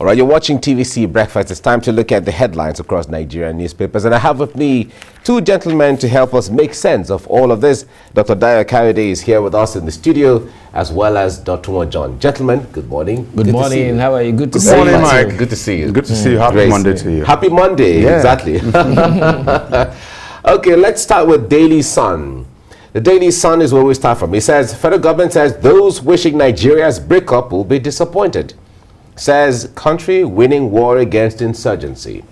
All right, you're watching TVC Breakfast. It's time to look at the headlines across Nigerian newspapers. And I have with me two gentlemen to help us make sense of all of this. Dr. Dayo Kayode is here with us in the studio, as well as Dotun Ojon. Gentlemen, good morning. Good morning. How are you? Good to see you. Good morning, Mike. Mike. Good to see you. Good to see you. Happy Monday to you. Happy Monday, Yeah. exactly. Okay, let's start with Daily Sun. The Daily Sun is where we start from. It says, federal government says those wishing Nigeria's breakup will be disappointed. Says country winning war against insurgency.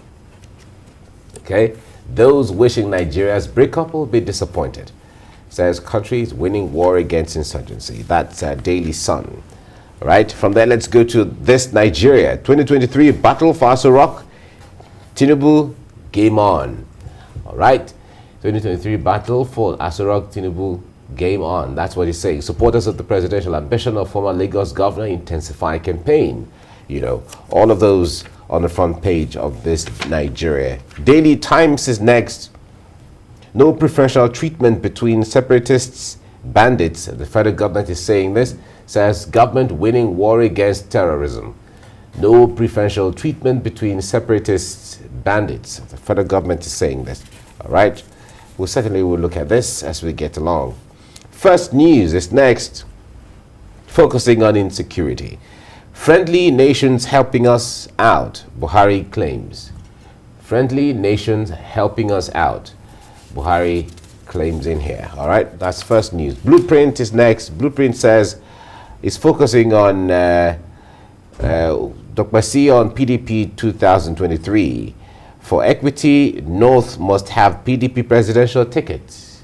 Okay, those wishing Nigeria's breakup will be disappointed. Says countries winning war against insurgency. That's Daily Sun. All right, from there let's go to this Nigeria 2023 battle for Aso Rock. Tinubu, game on. All right, 2023 battle for Aso Rock, Tinubu, game on. That's what he's saying. Supporters of the presidential ambition of former Lagos governor intensify campaign. You know, all of those on the front page of this Nigeria. Daily Times is next. No preferential treatment between separatists, bandits. The federal government is saying this. Says government winning war against terrorism. No preferential treatment between separatists, bandits. The federal government is saying this. All right. We'll certainly will look at this as we get along. First News is next. Focusing on insecurity. Friendly nations helping us out, Buhari claims. Friendly nations helping us out, Buhari claims in here. All right, that's First News. Blueprint is next. Blueprint says it's focusing on Dr. C on PDP 2023. For equity, North must have PDP presidential tickets.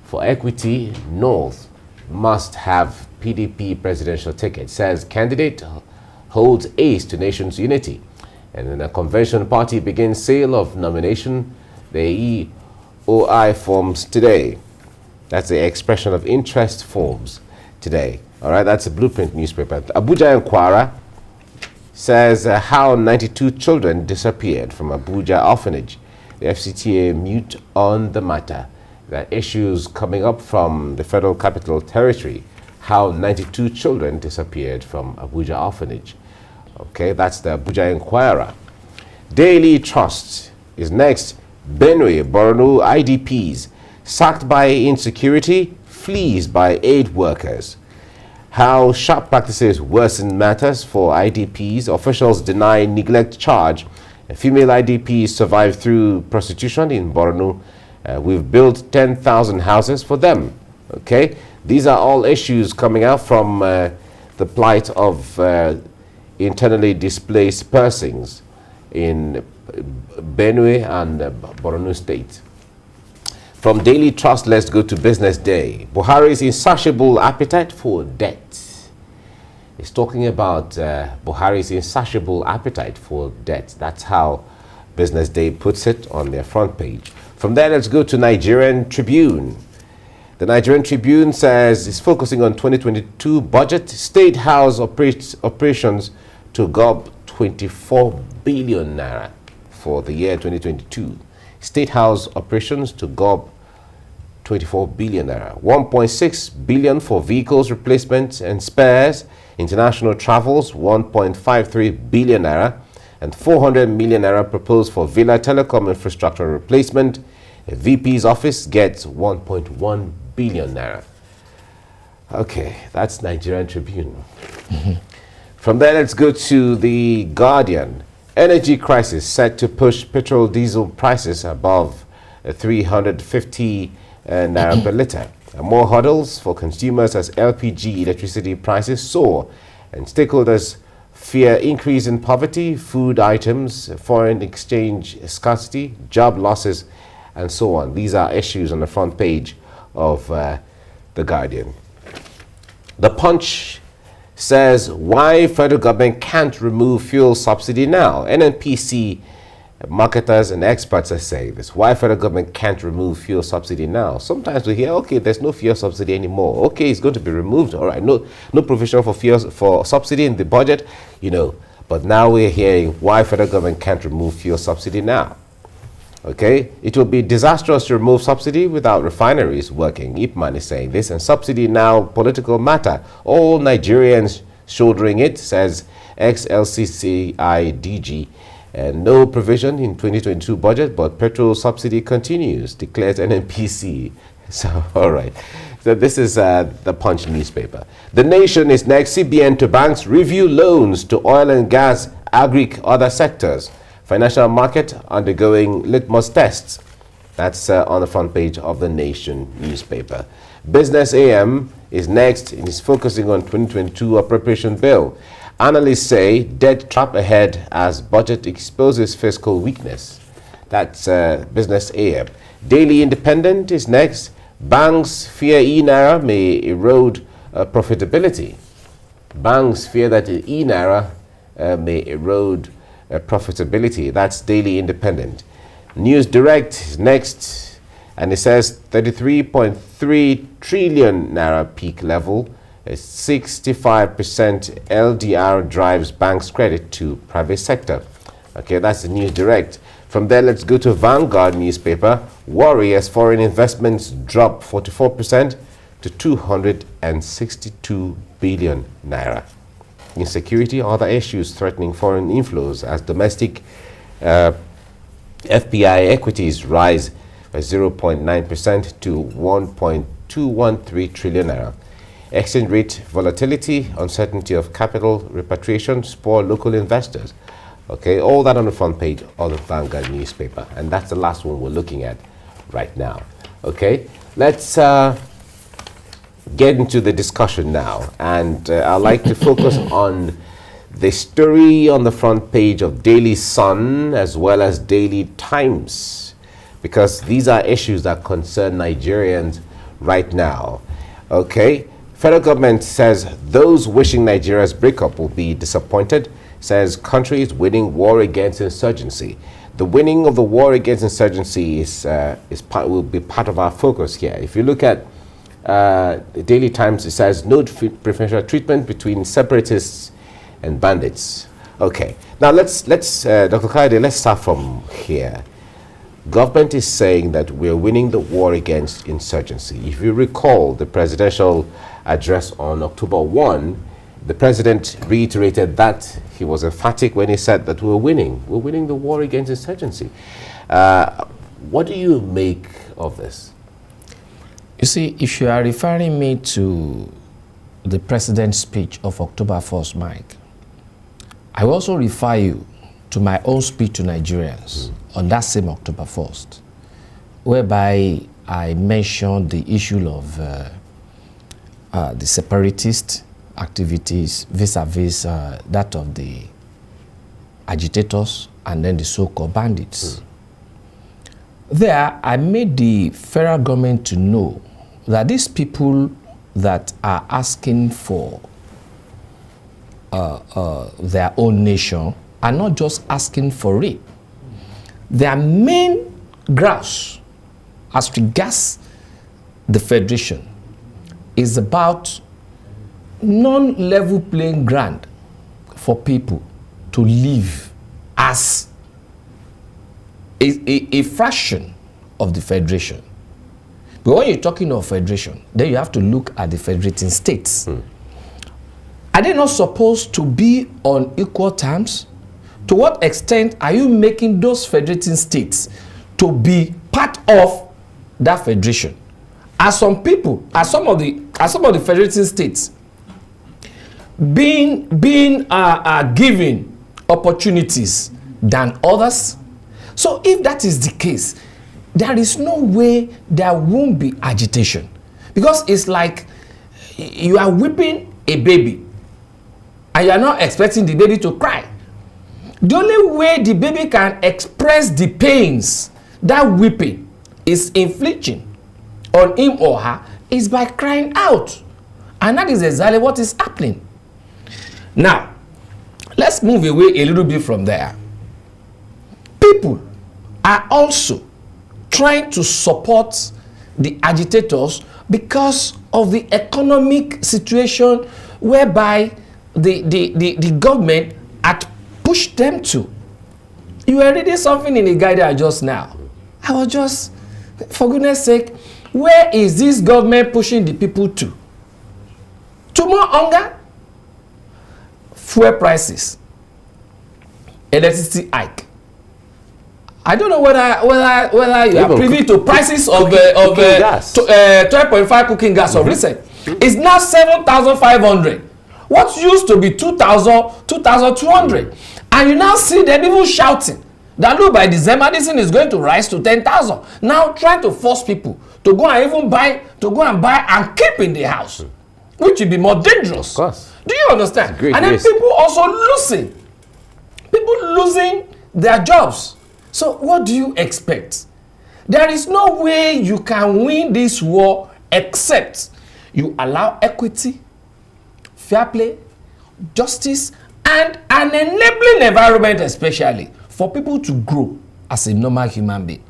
For equity, North must have PDP presidential ticket. Says candidate holds ace to nation's unity. And then the convention party begins sale of nomination, the EOI forms today. That's the expression of interest forms today. All right, that's a Blueprint newspaper. Abuja Inquirer says how 92 children disappeared from Abuja orphanage. The FCTA mute on the matter. The issues coming up from the Federal Capital Territory, how 92 children disappeared from Abuja orphanage. Okay, that's the Abuja Inquirer. Daily Trust is next. Benue, Borno IDPs sacked by insecurity, fleeced by aid workers. How sharp practices worsen matters for IDPs. Officials deny neglect charge. Female IDPs survive through prostitution in Borno. We've built 10,000 houses for them. Okay, these are all issues coming out from the plight of internally displaced persons in Benue and Borno State. From Daily Trust, let's go to Business Day. Buhari's insatiable appetite for debt. It's talking about Buhari's insatiable appetite for debt. That's how Business Day puts it on their front page. From there, let's go to Nigerian Tribune. The Nigerian Tribune says it's focusing on 2022 budget. State House operations to gob 24 billion naira for the year 2022. State House operations to gob 24 billion naira. 1.6 billion for vehicles replacement and spares. International travels 1.53 billion naira. And 400 million naira proposed for Villa Telecom infrastructure replacement. A VP's office gets 1.1 billion naira. Okay, that's Nigerian Tribune. From there, let's go to The Guardian. Energy crisis set to push petrol diesel prices above 350 naira per litre. More hurdles for consumers as LPG electricity prices soar, and stakeholders fear increase in poverty, food items, foreign exchange scarcity, job losses, and so on. These are issues on the front page of The Guardian. The Punch says why federal government can't remove fuel subsidy now. NNPC marketers and experts are saying this. Why federal government can't remove fuel subsidy now? Sometimes we hear, okay, there's no fuel subsidy anymore. Okay, it's going to be removed. All right, no provision for fuel for subsidy in the budget, you know. But now we're hearing why federal government can't remove fuel subsidy now. Okay, it will be disastrous to remove subsidy without refineries working. Ipman is saying this, and subsidy now political matter. All Nigerians shouldering it, says ex-LCCI DG. No provision in 2022 budget, but petrol subsidy continues, declares NNPC. So, all right. So this is the Punch newspaper. The Nation is next. CBN to banks review loans to oil and gas, agri, other sectors. Financial market undergoing litmus tests. That's on the front page of the Nation newspaper. Business AM is next and is focusing on 2022 appropriation bill. Analysts say debt trap ahead as budget exposes fiscal weakness. That's Business AM. Daily Independent is next. Banks fear e-Naira may erode profitability. Banks fear that e-Naira may erode profitability. That's Daily Independent. News Direct is next, and it says 33.3 trillion naira peak level. 65% LDR drives banks' credit to private sector. Okay, that's the News Direct. From there, let's go to Vanguard newspaper. Worry as foreign investments drop 44% to 262 billion naira. Insecurity, other issues threatening foreign inflows as domestic FPI equities rise by 0.9% to 1.213 trillion naira. Exchange rate volatility, uncertainty of capital repatriation spoil local investors. Okay, all that on the front page of the Vanguard newspaper. And that's the last one we're looking at right now. Okay, let's get into the discussion now. And I'd like to focus on the story on the front page of Daily Sun as well as Daily Times, because these are issues that concern Nigerians right now. Okay, federal government says those wishing Nigeria's breakup will be disappointed. Says country is winning war against insurgency. The winning of the war against insurgency will be part of our focus here. If you look at the Daily Times, it says no preferential treatment between separatists and bandits. Okay, now let's Dr. Kayode, let's start from here. Government is saying that we're winning the war against insurgency. If you recall the presidential address on October 1, the president reiterated that. He was emphatic when he said that we're winning the war against insurgency. What do you make of this? You see, if you are referring me to the president's speech of October 1st, Mike, I will also refer you to my own speech to Nigerians on that same October 1st, whereby I mentioned the issue of the separatist activities vis-a-vis that of the agitators and then the so-called bandits. There, I made the federal government to know that these people that are asking for their own nation are not just asking for it. Their main grouse as regards the federation is about non-level playing ground for people to live as a fraction of the federation. But when you're talking of federation, then you have to look at the federating states. Are they not supposed to be on equal terms? To what extent are you making those federating states to be part of that federation? As some people, as some of the federating states being given opportunities than others? So if that is the case, there is no way there won't be agitation, because it's like you are whipping a baby and you are not expecting the baby to cry. The only way the baby can express the pains that whipping is inflicting on him or her is by crying out, and that is exactly what is happening. Now, let's move away a little bit from there. People are also trying to support the agitators because of the economic situation whereby the government had pushed them to. You were reading something in the guide just now. I was just, for goodness sake, where is this government pushing the people to? To more hunger? fuel prices, electricity hike. I don't know whether you are privy to prices of 12.5 cooking gas of recent. It's now 7,500. What used to be 2,200. And you now see them even shouting that look, by December this thing is going to rise to 10,000. Now trying to force people to go and even buy, and keep in the house, which will be more dangerous. Of course. Do you understand? And then risk. people also losing their jobs. So what do you expect? There is no way you can win this war except you allow equity, fair play, justice, and an enabling environment, especially for people to grow as a normal human being.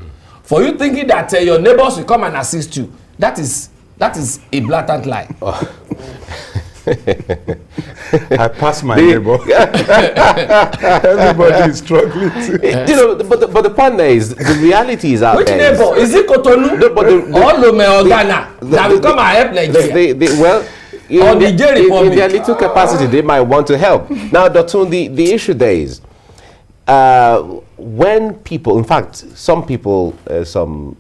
For you thinking that your neighbors will come and assist you, that is a blatant lie. Oh. I pass my neighbor. Everybody is struggling. But the point there is, the reality is out Which there. Which neighbor? Is it Cotonou? No, or Lome or Ghana? That will come and help Nigeria? In their little capacity, they might want to help. Now, Dotun, the issue there is, when people, in fact, some people, some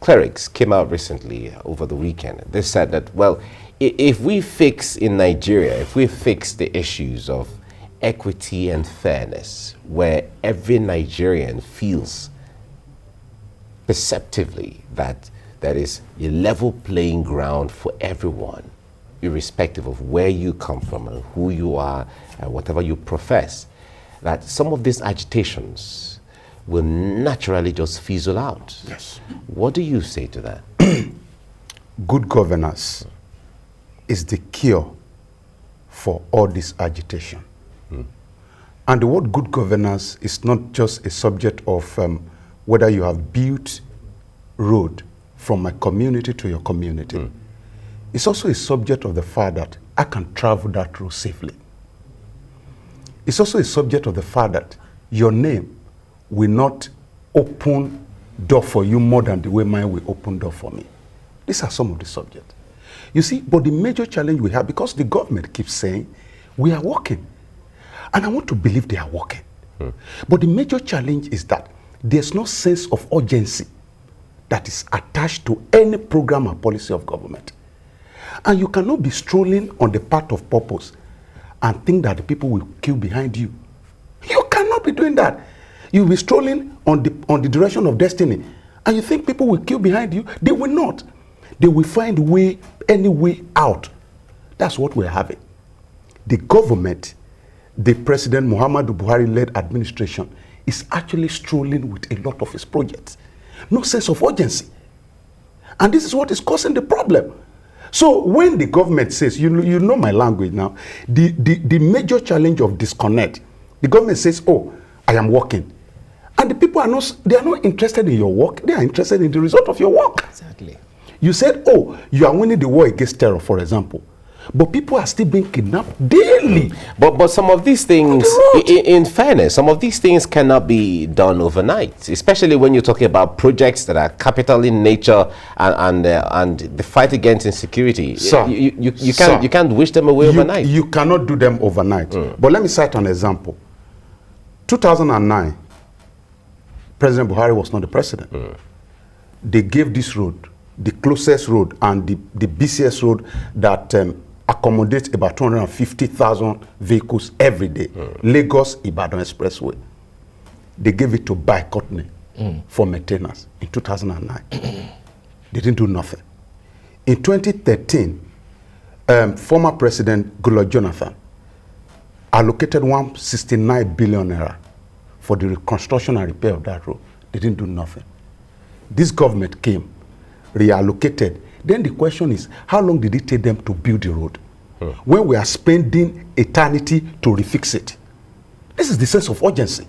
clerics came out recently over the weekend. They said that, well, if we fix in Nigeria, if we fix the issues of equity and fairness, where every Nigerian feels perceptively that there is a level playing ground for everyone, irrespective of where you come from and who you are and whatever you profess, that some of these agitations will naturally just fizzle out. Yes. What do you say to that? Good governance is the cure for all this agitation. And the word good governance is not just a subject of whether you have built road from my community to your community. It's also a subject of the fact that I can travel that road safely. It's also a subject of the fact that your name will not open door for you more than the way mine will open door for me. These are some of the subjects. You see, but the major challenge we have, because the government keeps saying, we are working. And I want to believe they are working. But the major challenge is that there's no sense of urgency that is attached to any program or policy of government. And you cannot be strolling on the path of purpose and think that the people will queue behind you. You cannot be doing that. You'll be strolling on the direction of destiny, and you think people will queue behind you. They will not. They will find any way out. That's what we're having. The government, the President Muhammadu Buhari-led administration, is actually strolling with a lot of his projects. No sense of urgency. And this is what is causing the problem. So when the government says, you know my language now, the major challenge of disconnect, the government says, oh, I am working. And the people are not interested in your work, they are interested in the result of your work. Exactly. You said, oh, you are winning the war against terror, for example. But people are still being kidnapped daily. But some of these things, in fairness, some of these things cannot be done overnight, especially when you're talking about projects that are capital in nature and the fight against insecurity. Sir, you can't wish them away overnight. You cannot do them overnight. But let me cite an example. 2009, President Buhari was not the president. They gave this road, the closest road and the busiest road that accommodates about 250,000 vehicles every day. Lagos-Ibadan Expressway. They gave it to Buy Courtney for maintenance in 2009. They didn't do nothing. In 2013, former President Goodluck Jonathan allocated 169 billion naira for the reconstruction and repair of that road. They didn't do nothing. This government came, reallocated. Then the question is, how long did it take them to build the road? When we are spending eternity to refix it. This is the sense of urgency.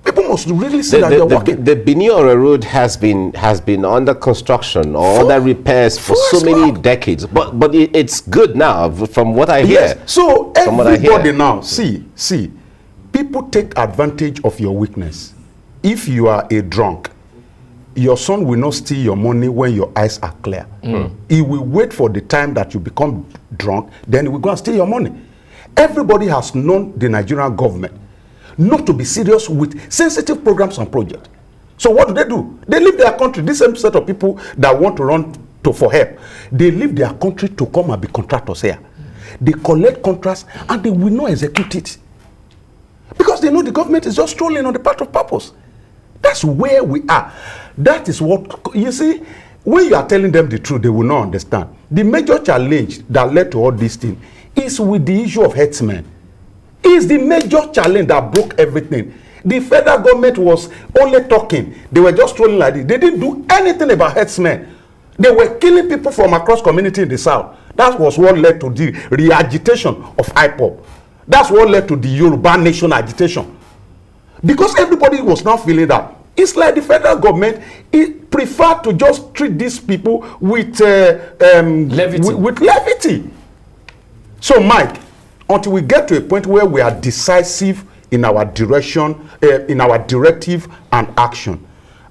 People must really see that they're working. The Biniora road has been under construction or under repairs for so many decades, but it's good now, from what I hear. Yes. So everybody now, see, people take advantage of your weakness. If you are a drunk, your son will not steal your money when your eyes are clear. He will wait for the time that you become drunk, then he will go and steal your money. Everybody has known the Nigerian government not to be serious with sensitive programs and projects. So what do? They leave their country. This same set of people that want to run for help, they leave their country to come and be contractors here. They collect contracts and they will not execute it. Because they know the government is just strolling on the path of purpose. That's where we are. That is what, you see, when you are telling them the truth, they will not understand. The major challenge that led to all these things is with the issue of herdsmen. It's the major challenge that broke everything. The federal government was only talking. They were just strolling like this. They didn't do anything about herdsmen. They were killing people from across community in the south. That was what led to the re-agitation of IPOB. That's what led to the Yoruba Nation agitation. Because everybody was now feeling that it's like the federal government, it preferred to just treat these people with levity. With levity. So, Mike, until we get to a point where we are decisive in our direction, in our directive and action,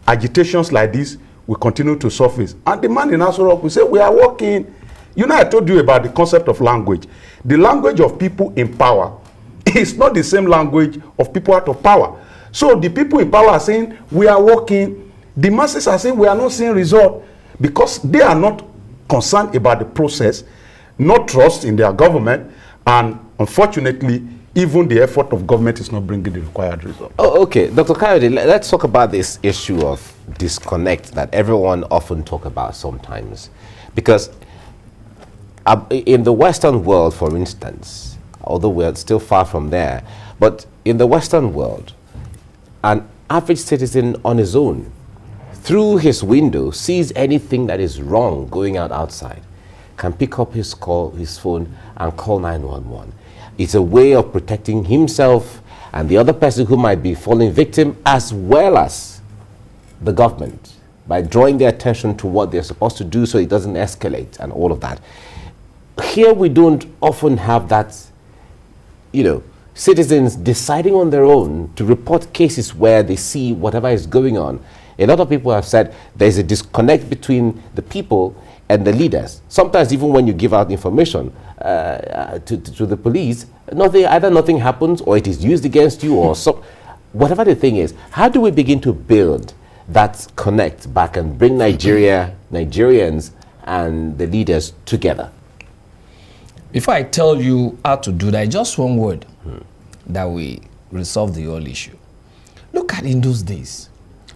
agitations like this will continue to surface. And the man in Aso Rock will say, we are working. You know, I told you about the concept of language. The language of people in power is not the same language of people out of power. So the people in power are saying, we are working. The masses are saying, we are not seeing result, because they are not concerned about the process, not trust in their government, and unfortunately, even the effort of government is not bringing the required result. Oh, okay. Dr. Kayode, let's talk about this issue of disconnect that everyone often talk about sometimes. Because in the Western world, for instance, although we're still far from there, but in the Western world, an average citizen on his own, through his window, sees anything that is wrong going on outside, can pick up his phone and call 911. It's a way of protecting himself and the other person who might be falling victim, as well as the government, by drawing their attention to what they're supposed to do so it doesn't escalate and all of that. Here we don't often have that, citizens deciding on their own to report cases where they see whatever is going on. A lot of people have said there's a disconnect between the people and the leaders. Sometimes even when you give out information to the police, either nothing happens or it is used against you, or whatever the thing is. How do we begin to build that connect back and bring Nigerians and the leaders together? Before I tell you how to do that, just one word that will resolve the whole issue. Look at in those days,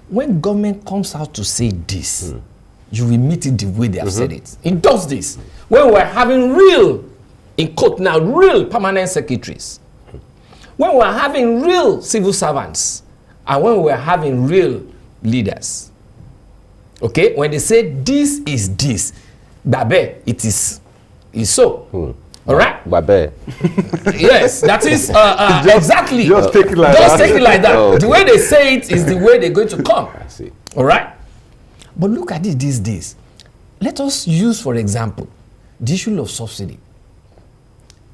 when government comes out to say this, you will meet it the way they have said it. In those days, when we were having real, in quote now, real permanent secretaries, when we were having real civil servants, and when we were having real leaders, okay, when they say this is this, babe, it is so. All right? Babe. Yes, that is exactly. Just take it like just that. take it like that. Oh, okay. The way they say it is the way they're going to come. I see. All right? But look at it these days. Let us use, for example, the issue of subsidy.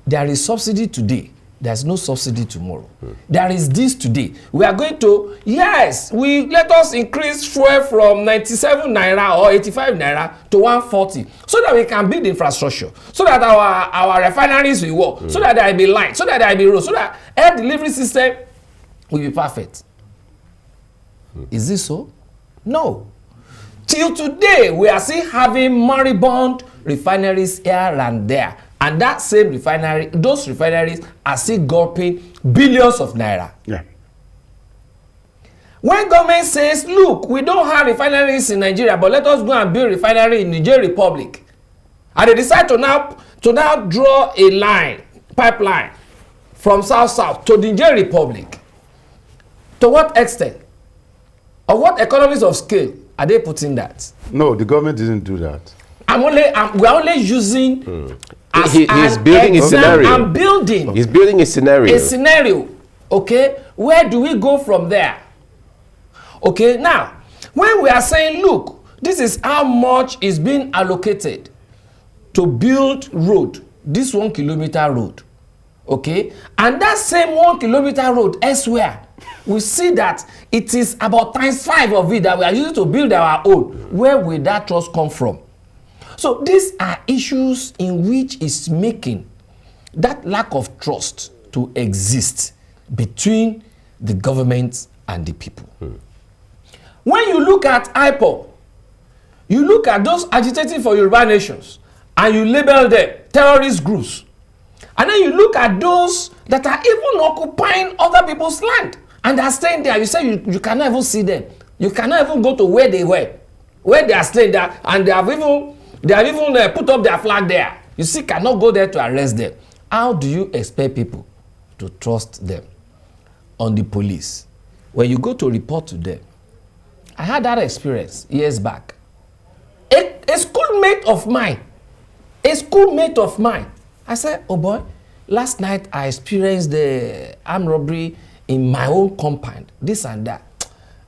There is subsidy today. There's no subsidy tomorrow. There is this today. We are going to, yes, let us increase fuel from 97 naira or 85 naira to 140, so that we can build infrastructure, so that our refineries will work, so that there will be light, so that there will be roads, so that air delivery system will be perfect. Is this so? No. Till today, we are still having moribund refineries here and there. And that same refinery, those refineries are still gulping billions of naira. Yeah. When government says, look, we don't have refineries in Nigeria, but let us go and build refinery in Niger Republic, and they decide to now draw a pipeline from south to the Niger Republic, to what extent? Or what economies of scale are they putting that? No, the government didn't do that. We're only using He's building a scenario. I'm building. He's building a scenario. A scenario. Okay? Where do we go from there? Okay, now, when we are saying, look, this is how much is being allocated to build road, this 1 kilometer road. Okay? And that same 1 kilometer road elsewhere, we see that it is about ×5 of it that we are using to build our own. Where will that trust come from? So these are issues in which is making that lack of trust to exist between the government and the people. When you look at IPOB, you look at those agitating for Yoruba nations and you label them terrorist groups. And then you look at those that are even occupying other people's land and they are staying there. You say you cannot even see them. You cannot even go to where they were, where they are staying there, and they have even put up their flag there. You see, cannot go there to arrest them. How do you expect people to trust them? On the police, when you go to report to them, I had that experience years back. A schoolmate of mine, I said, oh boy, last night I experienced the armed robbery in my own compound, this and that.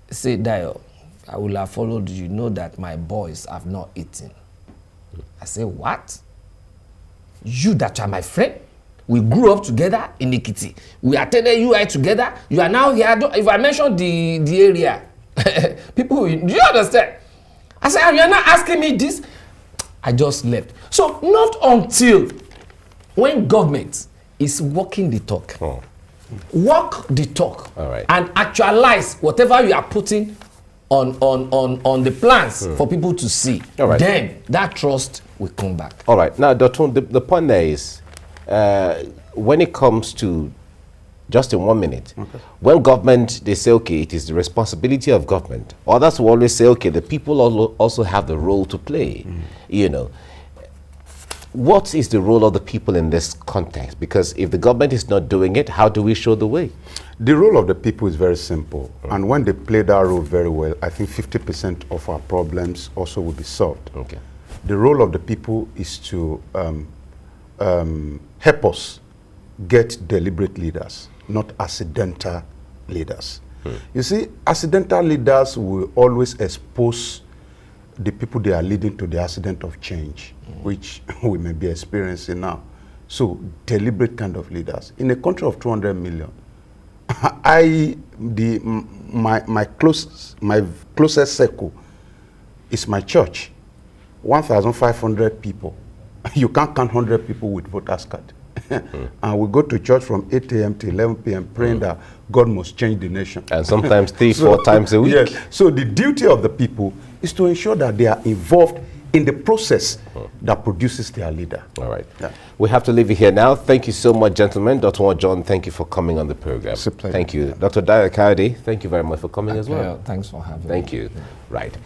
I said, Dayo, I will have followed you. Know that my boys have not eaten. I said, what? You that are my friend? We grew up together in Ikiti. We attended UI together. You are now here. If I mention the area, people, do you understand? I said, you are not asking me this? I just left. So not until when government is walking the talk, walk the talk, and actualize whatever you are putting on the plans for people to see, then that trust will come back. All right. Now, Dotun, the point there is, when it comes to, just in 1 minute, when government, they say, okay, it is the responsibility of government. Others will always say, okay, the people also have the role to play. You know, what is the role of the people in this context? Because if the government is not doing it, how do we show the way? The role of the people is very simple. And when they play that role very well, I think 50% of our problems also will be solved. Okay. The role of the people is to help us get deliberate leaders, not accidental leaders. You see, accidental leaders will always expose the people they are leading to the accident of change, which we may be experiencing now. So, deliberate kind of leaders. In a country of 200 million, my closest circle is my church. 1,500 people. You can't count 100 people with voters card. And we go to church from 8 a.m. to 11 p.m. praying that God must change the nation. And sometimes 3-4 times a week. Yes. So the duty of the people is to ensure that they are involved in the process that produces their leader. All right. Yeah. We have to leave it here now. Thank you so much, gentlemen. Dr. Ojon, thank you for coming on the program. It's a pleasure. Thank you. Dr. Dayo Kayode, thank you very much for coming as well. Thanks for having me. Thank you. Right.